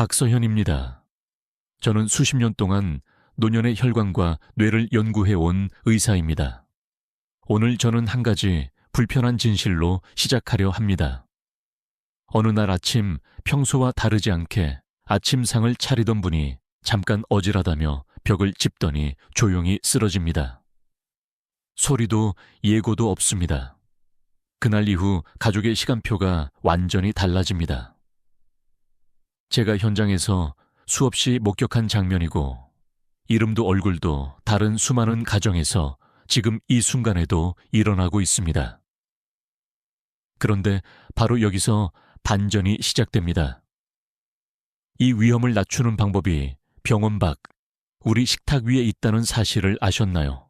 박서현입니다. 저는 수십 년 동안 노년의 혈관과 뇌를 연구해온 의사입니다. 오늘 저는 한 가지 불편한 진실로 시작하려 합니다. 어느 날 아침 평소와 다르지 않게 아침상을 차리던 분이 잠깐 어지러다며 벽을 짚더니 조용히 쓰러집니다. 소리도 예고도 없습니다. 그날 이후 가족의 시간표가 완전히 달라집니다. 제가 현장에서 수없이 목격한 장면이고 이름도 얼굴도 다른 수많은 가정에서 지금 이 순간에도 일어나고 있습니다. 그런데 바로 여기서 반전이 시작됩니다. 이 위험을 낮추는 방법이 병원 밖 우리 식탁 위에 있다는 사실을 아셨나요?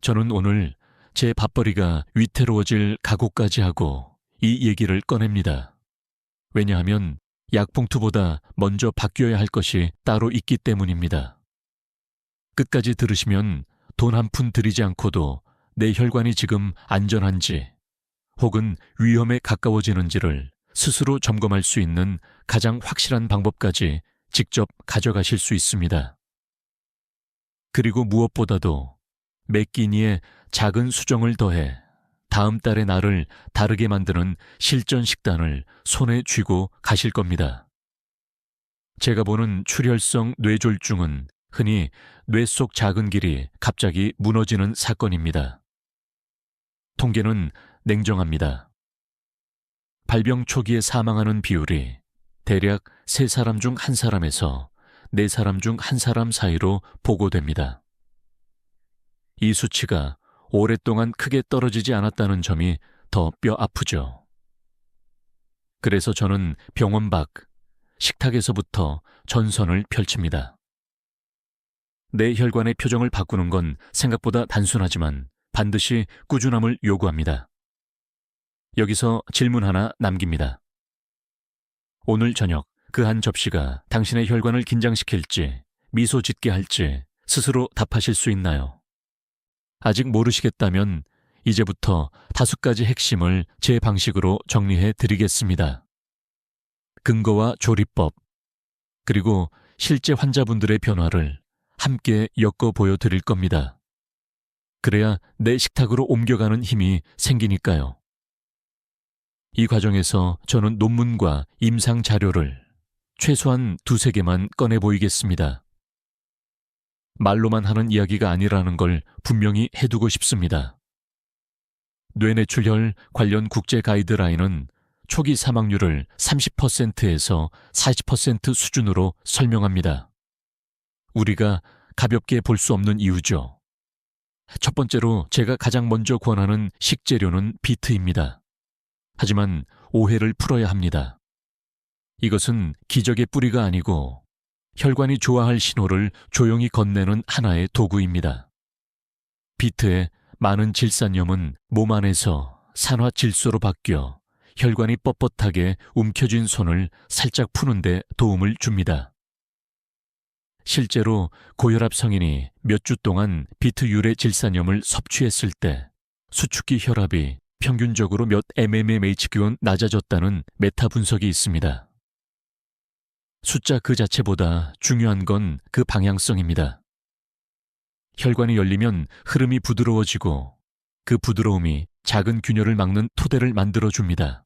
저는 오늘 제 밥벌이가 위태로워질 각오까지 하고 이 얘기를 꺼냅니다. 왜냐하면 약봉투보다 먼저 바뀌어야 할 것이 따로 있기 때문입니다. 끝까지 들으시면 돈 한 푼 들이지 않고도 내 혈관이 지금 안전한지 혹은 위험에 가까워지는지를 스스로 점검할 수 있는 가장 확실한 방법까지 직접 가져가실 수 있습니다. 그리고 무엇보다도 매 끼니에 작은 수정을 더해 다음 달의 나를 다르게 만드는 실전 식단을 손에 쥐고 가실 겁니다. 제가 보는 출혈성 뇌졸중은 흔히 뇌 속 작은 길이 갑자기 무너지는 사건입니다. 통계는 냉정합니다. 발병 초기에 사망하는 비율이 대략 3사람 중 1사람에서 4사람 중 1사람 사이로 보고됩니다. 이 수치가 오랫동안 크게 떨어지지 않았다는 점이 더 뼈 아프죠. 그래서 저는 병원 밖 식탁에서부터 전선을 펼칩니다. 내 혈관의 표정을 바꾸는 건 생각보다 단순하지만 반드시 꾸준함을 요구합니다. 여기서 질문 하나 남깁니다. 오늘 저녁 그 한 접시가 당신의 혈관을 긴장시킬지 미소 짓게 할지 스스로 답하실 수 있나요? 아직 모르시겠다면 이제부터 5가지 핵심을 제 방식으로 정리해 드리겠습니다. 근거와 조리법, 그리고 실제 환자분들의 변화를 함께 엮어 보여드릴 겁니다. 그래야 내 식탁으로 옮겨가는 힘이 생기니까요. 이 과정에서 저는 논문과 임상 자료를 최소한 2-3개만 꺼내 보이겠습니다. 말로만 하는 이야기가 아니라는 걸 분명히 해두고 싶습니다. 뇌내출혈 관련 국제 가이드라인은 초기 사망률을 30%에서 40% 수준으로 설명합니다. 우리가 가볍게 볼 수 없는 이유죠. 첫 번째로 제가 가장 먼저 권하는 식재료는 비트입니다. 하지만 오해를 풀어야 합니다. 이것은 기적의 뿌리가 아니고 혈관이 좋아할 신호를 조용히 건네는 하나의 도구입니다. 비트의 많은 질산염은 몸 안에서 산화질소로 바뀌어 혈관이 뻣뻣하게 움켜쥔 손을 살짝 푸는 데 도움을 줍니다. 실제로 고혈압 성인이 몇 주 동안 비트 유래 질산염을 섭취했을 때 수축기 혈압이 평균적으로 몇 mmHg 낮아졌다는 메타 분석이 있습니다. 숫자 그 자체보다 중요한 건 그 방향성입니다. 혈관이 열리면 흐름이 부드러워지고 그 부드러움이 작은 균열을 막는 토대를 만들어줍니다.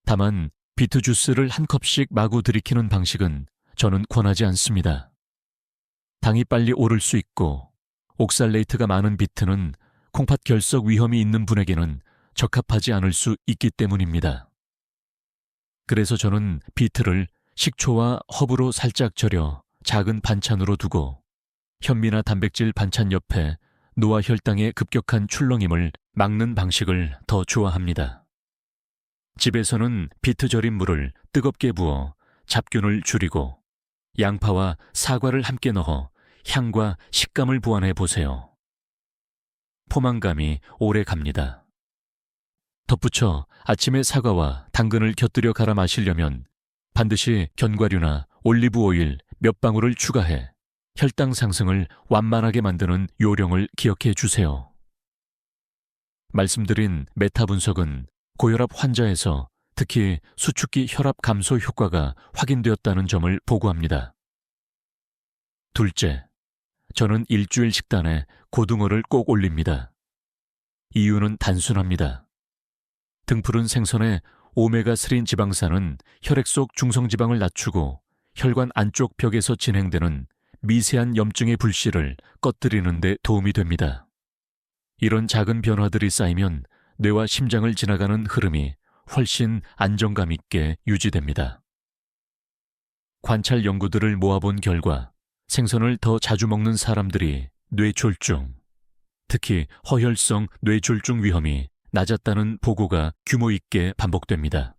다만 비트 주스를 한 컵씩 마구 들이키는 방식은 저는 권하지 않습니다. 당이 빨리 오를 수 있고 옥살레이트가 많은 비트는 콩팥 결석 위험이 있는 분에게는 적합하지 않을 수 있기 때문입니다. 그래서 저는 비트를 식초와 허브로 살짝 절여 작은 반찬으로 두고 현미나 단백질 반찬 옆에 노화 혈당의 급격한 출렁임을 막는 방식을 더 좋아합니다. 집에서는 비트 절인 물을 뜨겁게 부어 잡균을 줄이고 양파와 사과를 함께 넣어 향과 식감을 보완해 보세요. 포만감이 오래 갑니다. 덧붙여 아침에 사과와 당근을 곁들여 갈아 마시려면 반드시 견과류나 올리브 오일 몇 방울을 추가해 혈당 상승을 완만하게 만드는 요령을 기억해 주세요. 말씀드린 메타 분석은 고혈압 환자에서 특히 수축기 혈압 감소 효과가 확인되었다는 점을 보고합니다. 둘째, 저는 일주일 식단에 고등어를 꼭 올립니다. 이유는 단순합니다. 등푸른 생선의 오메가3 지방산은 혈액 속 중성지방을 낮추고 혈관 안쪽 벽에서 진행되는 미세한 염증의 불씨를 꺼뜨리는 데 도움이 됩니다. 이런 작은 변화들이 쌓이면 뇌와 심장을 지나가는 흐름이 훨씬 안정감 있게 유지됩니다. 관찰 연구들을 모아본 결과 생선을 더 자주 먹는 사람들이 뇌졸중, 특히 허혈성 뇌졸중 위험이 낮았다는 보고가 규모 있게 반복됩니다.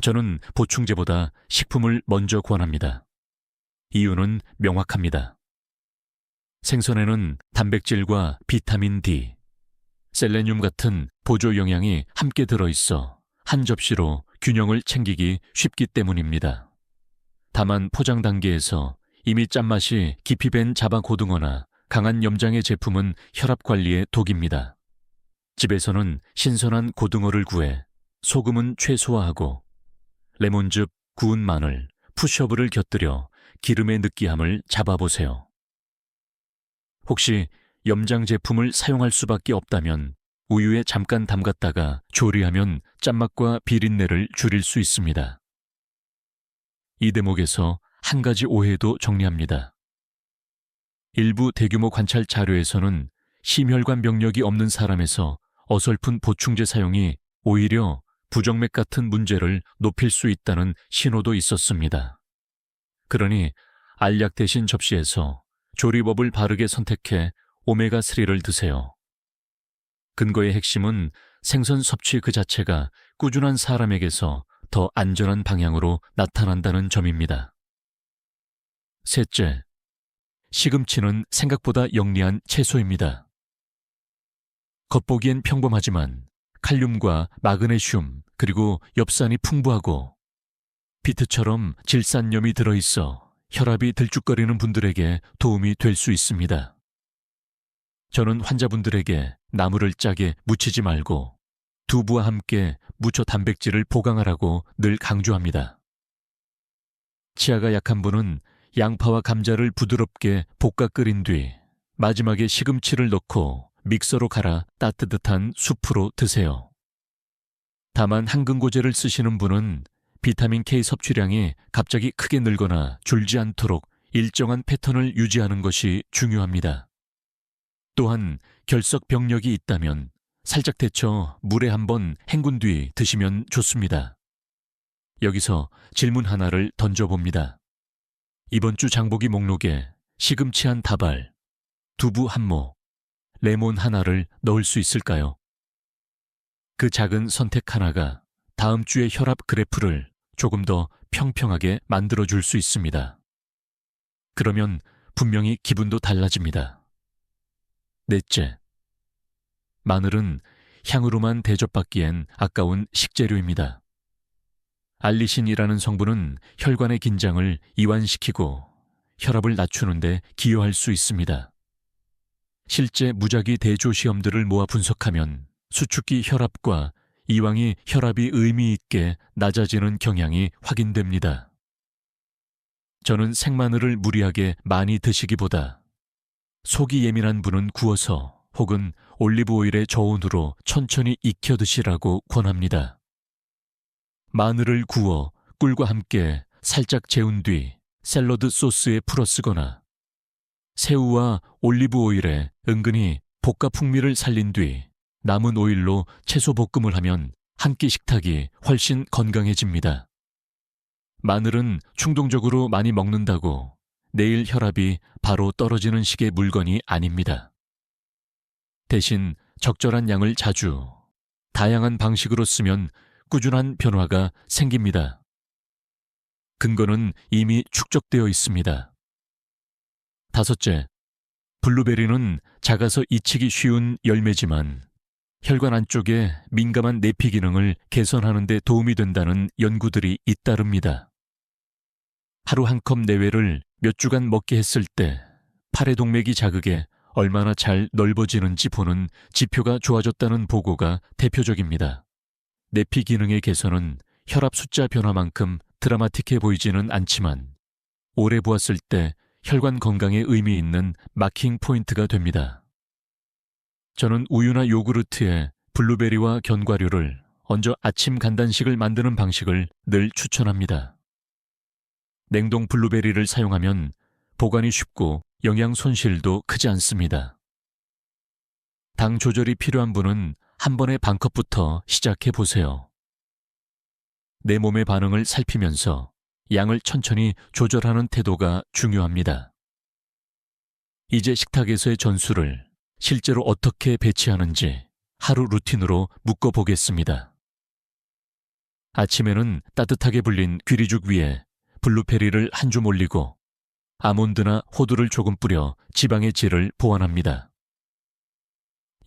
저는 보충제보다 식품을 먼저 권합니다. 이유는 명확합니다. 생선에는 단백질과 비타민 D, 셀레늄 같은 보조 영양이 함께 들어있어 한 접시로 균형을 챙기기 쉽기 때문입니다. 다만 포장 단계에서 이미 짠맛이 깊이 밴 자바고등어나 강한 염장의 제품은 혈압 관리에 독입니다. 집에서는 신선한 고등어를 구해 소금은 최소화하고 레몬즙, 구운 마늘, 푸쉬업을 곁들여 기름의 느끼함을 잡아보세요. 혹시 염장 제품을 사용할 수밖에 없다면 우유에 잠깐 담갔다가 조리하면 짠맛과 비린내를 줄일 수 있습니다. 이 대목에서 한 가지 오해도 정리합니다. 일부 대규모 관찰 자료에서는 심혈관 병력이 없는 사람에서 어설픈 보충제 사용이 오히려 부정맥 같은 문제를 높일 수 있다는 신호도 있었습니다. 그러니 알약 대신 접시에서 조리법을 바르게 선택해 오메가3를 드세요. 근거의 핵심은 생선 섭취 그 자체가 꾸준한 사람에게서 더 안전한 방향으로 나타난다는 점입니다. 셋째, 시금치는 생각보다 영리한 채소입니다. 겉보기엔 평범하지만 칼륨과 마그네슘 그리고 엽산이 풍부하고 비트처럼 질산염이 들어있어 혈압이 들쭉거리는 분들에게 도움이 될 수 있습니다. 저는 환자분들에게 나물을 짜게 무치지 말고 두부와 함께 무쳐 단백질을 보강하라고 늘 강조합니다. 치아가 약한 분은 양파와 감자를 부드럽게 볶아 끓인 뒤 마지막에 시금치를 넣고 믹서로 갈아 따뜻한 수프로 드세요. 다만 항근고제를 쓰시는 분은 비타민 K 섭취량이 갑자기 크게 늘거나 줄지 않도록 일정한 패턴을 유지하는 것이 중요합니다. 또한 결석 병력이 있다면 살짝 데쳐 물에 한번 헹군 뒤 드시면 좋습니다. 여기서 질문 하나를 던져봅니다. 이번 주 장보기 목록에 시금치 한 다발, 두부 한 모, 레몬 하나를 넣을 수 있을까요? 그 작은 선택 하나가 다음 주의 혈압 그래프를 조금 더 평평하게 만들어줄 수 있습니다. 그러면 분명히 기분도 달라집니다. 넷째, 마늘은 향으로만 대접받기엔 아까운 식재료입니다. 알리신이라는 성분은 혈관의 긴장을 이완시키고 혈압을 낮추는 데 기여할 수 있습니다. 실제 무작위 대조 시험들을 모아 분석하면 수축기 혈압과 이왕이 혈압이 의미 있게 낮아지는 경향이 확인됩니다. 저는 생마늘을 무리하게 많이 드시기보다 속이 예민한 분은 구워서 혹은 올리브 오일의 저온으로 천천히 익혀 드시라고 권합니다. 마늘을 구워 꿀과 함께 살짝 재운 뒤 샐러드 소스에 풀어 쓰거나 새우와 올리브 오일에 은근히 볶아 풍미를 살린 뒤 남은 오일로 채소 볶음을 하면 한 끼 식탁이 훨씬 건강해집니다. 마늘은 충동적으로 많이 먹는다고 내일 혈압이 바로 떨어지는 식의 물건이 아닙니다. 대신 적절한 양을 자주, 다양한 방식으로 쓰면 꾸준한 변화가 생깁니다. 근거는 이미 축적되어 있습니다. 다섯째, 블루베리는 작아서 잊히기 쉬운 열매지만 혈관 안쪽의 민감한 내피 기능을 개선하는 데 도움이 된다는 연구들이 잇따릅니다. 하루 한 컵 내외를 몇 주간 먹게 했을 때 팔해동맥이 자극에 얼마나 잘 넓어지는지 보는 지표가 좋아졌다는 보고가 대표적입니다. 내피 기능의 개선은 혈압 숫자 변화만큼 드라마틱해 보이지는 않지만 오래 보았을 때 혈관 건강에 의미 있는 마킹 포인트가 됩니다. 저는 우유나 요구르트에 블루베리와 견과류를 얹어 아침 간단식을 만드는 방식을 늘 추천합니다. 냉동 블루베리를 사용하면 보관이 쉽고 영양 손실도 크지 않습니다. 당 조절이 필요한 분은 한 번에 반 컵부터 시작해 보세요. 내 몸의 반응을 살피면서 양을 천천히 조절하는 태도가 중요합니다. 이제 식탁에서의 전술을 실제로 어떻게 배치하는지 하루 루틴으로 묶어보겠습니다. 아침에는 따뜻하게 불린 귀리죽 위에 블루베리를 한 줌 올리고 아몬드나 호두를 조금 뿌려 지방의 질을 보완합니다.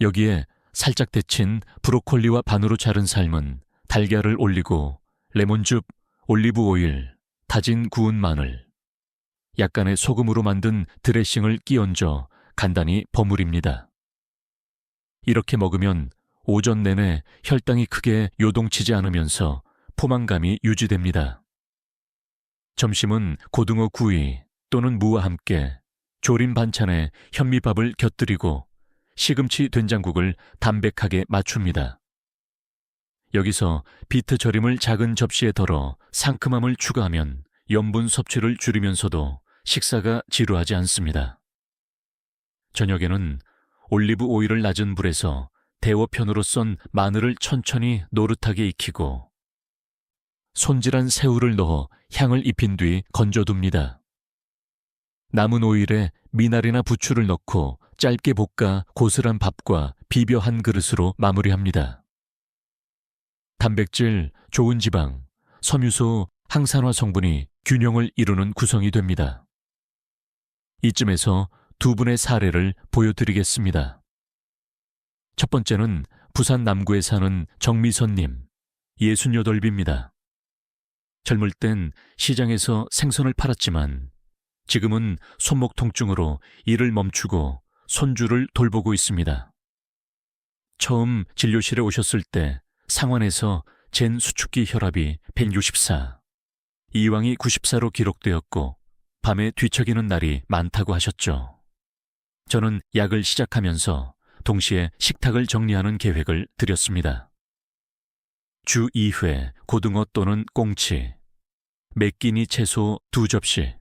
여기에 살짝 데친 브로콜리와 반으로 자른 삶은 달걀을 올리고 레몬즙, 올리브 오일, 다진 구운 마늘, 약간의 소금으로 만든 드레싱을 끼얹어 간단히 버무립니다. 이렇게 먹으면 오전 내내 혈당이 크게 요동치지 않으면서 포만감이 유지됩니다. 점심은 고등어 구이 또는 무와 함께 조림 반찬에 현미밥을 곁들이고 시금치 된장국을 담백하게 맞춥니다. 여기서 비트 절임을 작은 접시에 덜어 상큼함을 추가하면 염분 섭취를 줄이면서도 식사가 지루하지 않습니다. 저녁에는 올리브 오일을 낮은 불에서 대워편으로 썬 마늘을 천천히 노릇하게 익히고 손질한 새우를 넣어 향을 입힌 뒤 건져둡니다. 남은 오일에 미나리나 부추를 넣고 짧게 볶아 고슬한 밥과 비벼 한 그릇으로 마무리합니다. 단백질, 좋은 지방, 섬유소, 항산화 성분이 균형을 이루는 구성이 됩니다. 이쯤에서 두 분의 사례를 보여드리겠습니다. 첫 번째는 부산 남구에 사는 정미선님, 68입니다. 젊을 땐 시장에서 생선을 팔았지만 지금은 손목 통증으로 일을 멈추고 손주를 돌보고 있습니다. 처음 진료실에 오셨을 때 상환에서 잰 수축기 혈압이 164, 이왕이 94로 기록되었고 밤에 뒤척이는 날이 많다고 하셨죠. 저는 약을 시작하면서 동시에 식탁을 정리하는 계획을 드렸습니다. 주 2회 고등어 또는 꽁치, 몇 끼니 채소 2접시,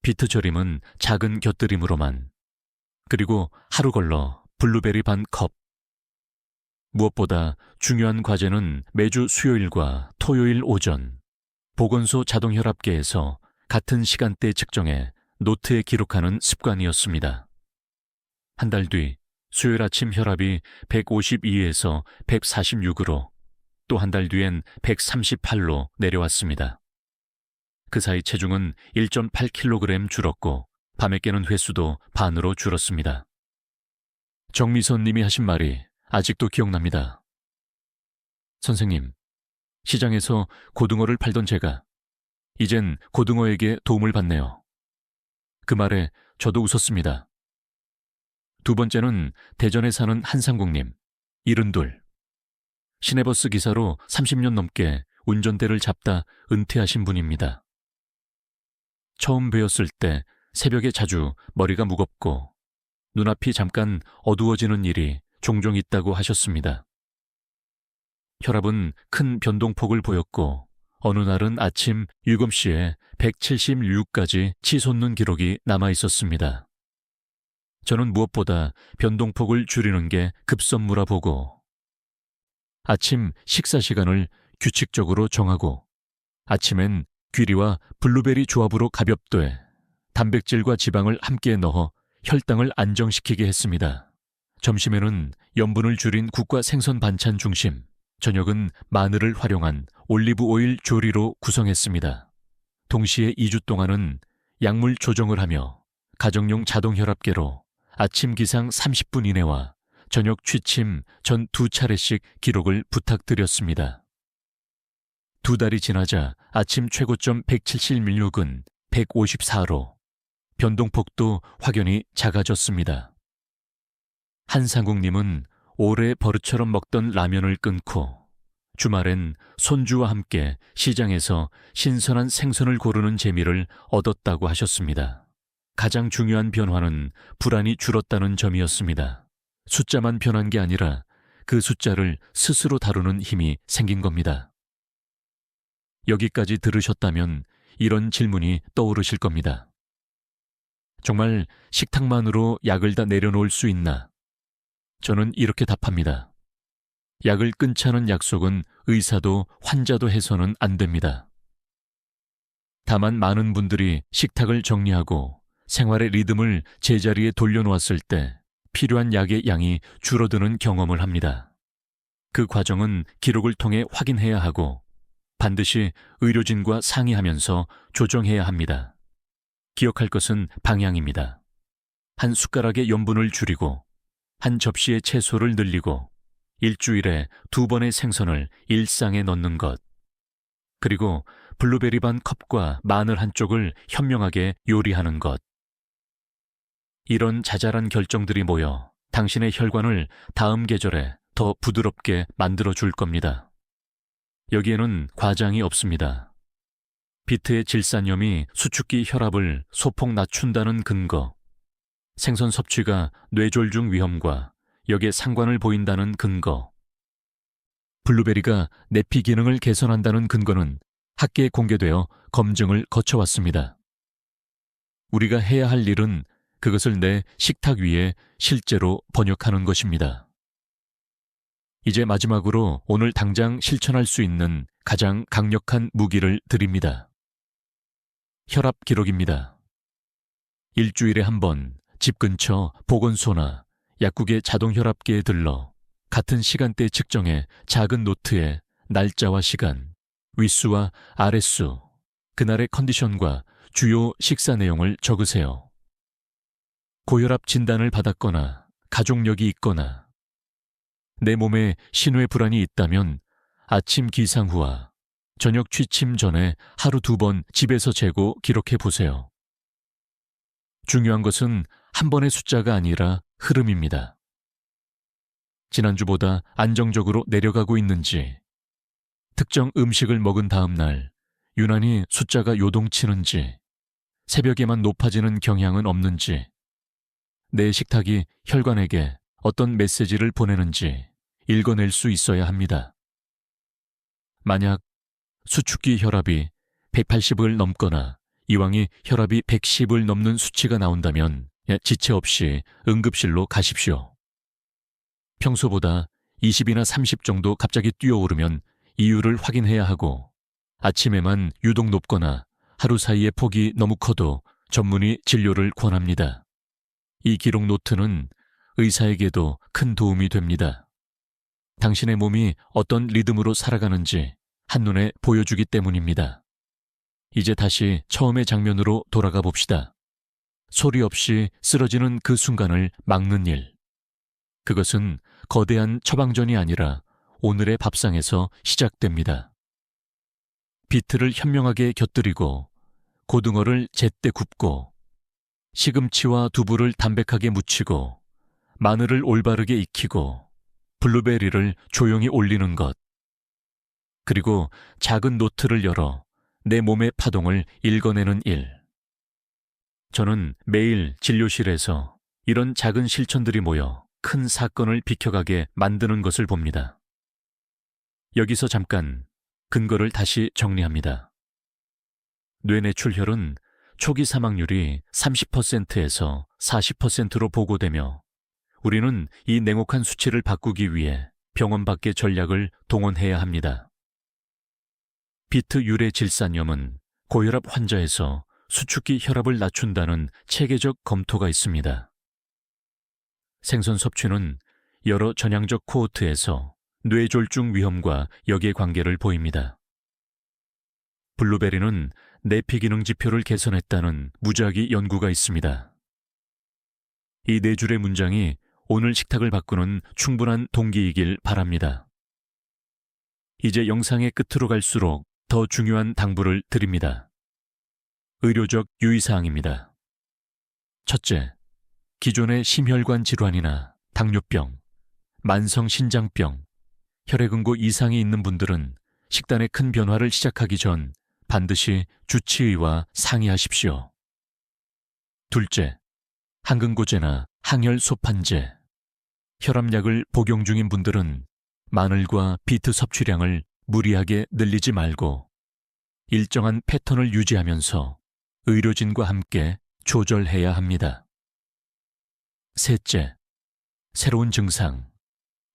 비트 절임은 작은 곁들임으로만, 그리고 하루 걸러 블루베리 반 컵. 무엇보다 중요한 과제는 매주 수요일과 토요일 오전 보건소 자동혈압계에서 같은 시간대 측정해 노트에 기록하는 습관이었습니다. 한 달 뒤 수요일 아침 혈압이 152에서 146으로 또 한 달 뒤엔 138로 내려왔습니다. 그 사이 체중은 1.8kg 줄었고 밤에 깨는 횟수도 반으로 줄었습니다. 정미선 님이 하신 말이 아직도 기억납니다. 선생님, 시장에서 고등어를 팔던 제가 이젠 고등어에게 도움을 받네요. 그 말에 저도 웃었습니다. 두 번째는 대전에 사는 한상국님, 72. 시내버스 기사로 30년 넘게 운전대를 잡다 은퇴하신 분입니다. 처음 뵈었을 때 새벽에 자주 머리가 무겁고 눈앞이 잠깐 어두워지는 일이 종종 있다고 하셨습니다. 혈압은 큰 변동폭을 보였고 어느 날은 아침 7시에 176까지 치솟는 기록이 남아 있었습니다. 저는 무엇보다 변동폭을 줄이는 게 급선무라 보고 아침 식사 시간을 규칙적으로 정하고 아침엔 귀리와 블루베리 조합으로 가볍되 단백질과 지방을 함께 넣어 혈당을 안정시키게 했습니다. 점심에는 염분을 줄인 국과 생선 반찬 중심, 저녁은 마늘을 활용한 올리브 오일 조리로 구성했습니다. 동시에 2주 동안은 약물 조정을 하며 가정용 자동혈압계로 아침 기상 30분 이내와 저녁 취침 전 2차례씩 기록을 부탁드렸습니다. 2달이 지나자 아침 최고점 170밀육은 154로 변동폭도 확연히 작아졌습니다. 한상국님은 오래 버릇처럼 먹던 라면을 끊고 주말엔 손주와 함께 시장에서 신선한 생선을 고르는 재미를 얻었다고 하셨습니다. 가장 중요한 변화는 불안이 줄었다는 점이었습니다. 숫자만 변한 게 아니라 그 숫자를 스스로 다루는 힘이 생긴 겁니다. 여기까지 들으셨다면 이런 질문이 떠오르실 겁니다. 정말 식탁만으로 약을 다 내려놓을 수 있나? 저는 이렇게 답합니다. 약을 끊자는 약속은 의사도 환자도 해서는 안 됩니다. 다만 많은 분들이 식탁을 정리하고 생활의 리듬을 제자리에 돌려놓았을 때 필요한 약의 양이 줄어드는 경험을 합니다. 그 과정은 기록을 통해 확인해야 하고 반드시 의료진과 상의하면서 조정해야 합니다. 기억할 것은 방향입니다. 한 숟가락의 염분을 줄이고 한 접시의 채소를 늘리고 일주일에 2번의 생선을 일상에 넣는 것. 그리고 블루베리 반 컵과 마늘 한쪽을 현명하게 요리하는 것. 이런 자잘한 결정들이 모여 당신의 혈관을 다음 계절에 더 부드럽게 만들어 줄 겁니다. 여기에는 과장이 없습니다. 비트의 질산염이 수축기 혈압을 소폭 낮춘다는 근거, 생선 섭취가 뇌졸중 위험과 여기에 상관을 보인다는 근거, 블루베리가 내피 기능을 개선한다는 근거는 학계에 공개되어 검증을 거쳐왔습니다. 우리가 해야 할 일은 그것을 내 식탁 위에 실제로 번역하는 것입니다. 이제 마지막으로 오늘 당장 실천할 수 있는 가장 강력한 무기를 드립니다. 혈압 기록입니다. 일주일에 한 번 집 근처 보건소나 약국의 자동혈압계에 들러 같은 시간대 측정해 작은 노트에 날짜와 시간, 윗수와 아랫수, 그날의 컨디션과 주요 식사 내용을 적으세요. 고혈압 진단을 받았거나 가족력이 있거나 내 몸에 신뢰 불안이 있다면 아침 기상 후와 저녁 취침 전에 하루 2번 집에서 재고 기록해 보세요. 중요한 것은 한 번의 숫자가 아니라 흐름입니다. 지난주보다 안정적으로 내려가고 있는지, 특정 음식을 먹은 다음 날 유난히 숫자가 요동치는지, 새벽에만 높아지는 경향은 없는지, 내 식탁이 혈관에게 어떤 메시지를 보내는지 읽어낼 수 있어야 합니다. 만약 수축기 혈압이 180을 넘거나 이왕이 혈압이 110을 넘는 수치가 나온다면 지체 없이 응급실로 가십시오. 평소보다 20이나 30 정도 갑자기 뛰어오르면 이유를 확인해야 하고 아침에만 유독 높거나 하루 사이에 폭이 너무 커도 전문의 진료를 권합니다. 이 기록 노트는 의사에게도 큰 도움이 됩니다. 당신의 몸이 어떤 리듬으로 살아가는지 한눈에 보여주기 때문입니다. 이제 다시 처음의 장면으로 돌아가 봅시다. 소리 없이 쓰러지는 그 순간을 막는 일. 그것은 거대한 처방전이 아니라 오늘의 밥상에서 시작됩니다. 비트를 현명하게 곁들이고 고등어를 제때 굽고 시금치와 두부를 담백하게 무치고 마늘을 올바르게 익히고 블루베리를 조용히 올리는 것. 그리고 작은 노트를 열어 내 몸의 파동을 읽어내는 일. 저는 매일 진료실에서 이런 작은 실천들이 모여 큰 사건을 비켜가게 만드는 것을 봅니다. 여기서 잠깐 근거를 다시 정리합니다. 뇌내출혈은 초기 사망률이 30%에서 40%로 보고되며 우리는 이 냉혹한 수치를 바꾸기 위해 병원 밖의 전략을 동원해야 합니다. 비트 유래 질산염은 고혈압 환자에서 수축기 혈압을 낮춘다는 체계적 검토가 있습니다. 생선 섭취는 여러 전향적 코호트에서 뇌졸중 위험과 역의 관계를 보입니다. 블루베리는 내피 기능 지표를 개선했다는 무작위 연구가 있습니다. 이 네 줄의 문장이 오늘 식탁을 바꾸는 충분한 동기이길 바랍니다. 이제 영상의 끝으로 갈수록 더 중요한 당부를 드립니다. 의료적 유의사항입니다. 첫째, 기존의 심혈관 질환이나 당뇨병, 만성신장병, 혈액응고 이상이 있는 분들은 식단의 큰 변화를 시작하기 전 반드시 주치의와 상의하십시오. 둘째, 항근고제나 항혈소판제. 혈압약을 복용 중인 분들은 마늘과 비트 섭취량을 무리하게 늘리지 말고 일정한 패턴을 유지하면서 의료진과 함께 조절해야 합니다. 셋째, 새로운 증상,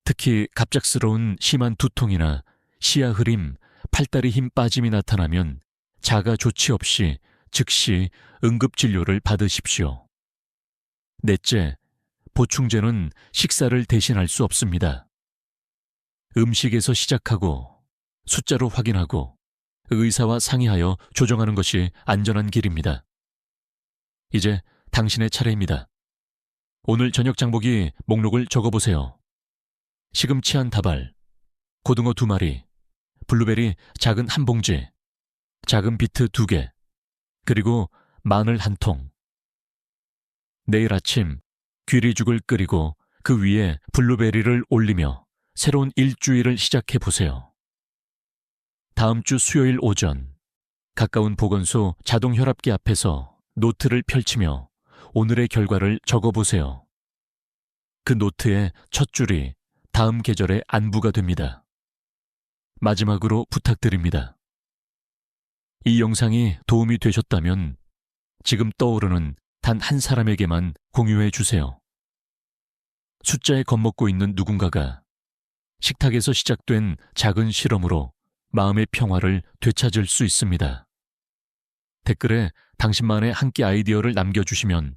특히 갑작스러운 심한 두통이나 시야 흐림, 팔다리 힘 빠짐이 나타나면 자가 조치 없이 즉시 응급진료를 받으십시오. 넷째, 보충제는 식사를 대신할 수 없습니다. 음식에서 시작하고 숫자로 확인하고 의사와 상의하여 조정하는 것이 안전한 길입니다. 이제 당신의 차례입니다. 오늘 저녁 장보기 목록을 적어보세요. 시금치 한 다발, 고등어 2마리, 블루베리 작은 한 봉지, 작은 비트 2개, 그리고 마늘 1통. 내일 아침 귀리죽을 끓이고 그 위에 블루베리를 올리며 새로운 일주일을 시작해 보세요. 다음 주 수요일 오전 가까운 보건소 자동혈압기 앞에서 노트를 펼치며 오늘의 결과를 적어보세요. 그 노트의 첫 줄이 다음 계절의 안부가 됩니다. 마지막으로 부탁드립니다. 이 영상이 도움이 되셨다면 지금 떠오르는 단 한 사람에게만 공유해 주세요. 숫자에 겁먹고 있는 누군가가 식탁에서 시작된 작은 실험으로 마음의 평화를 되찾을 수 있습니다. 댓글에 당신만의 한 끼 아이디어를 남겨주시면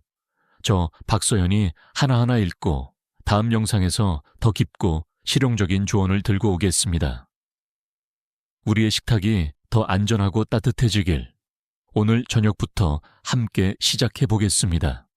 저 박서연이 하나하나 읽고 다음 영상에서 더 깊고 실용적인 조언을 들고 오겠습니다. 우리의 식탁이 더 안전하고 따뜻해지길 오늘 저녁부터 함께 시작해 보겠습니다.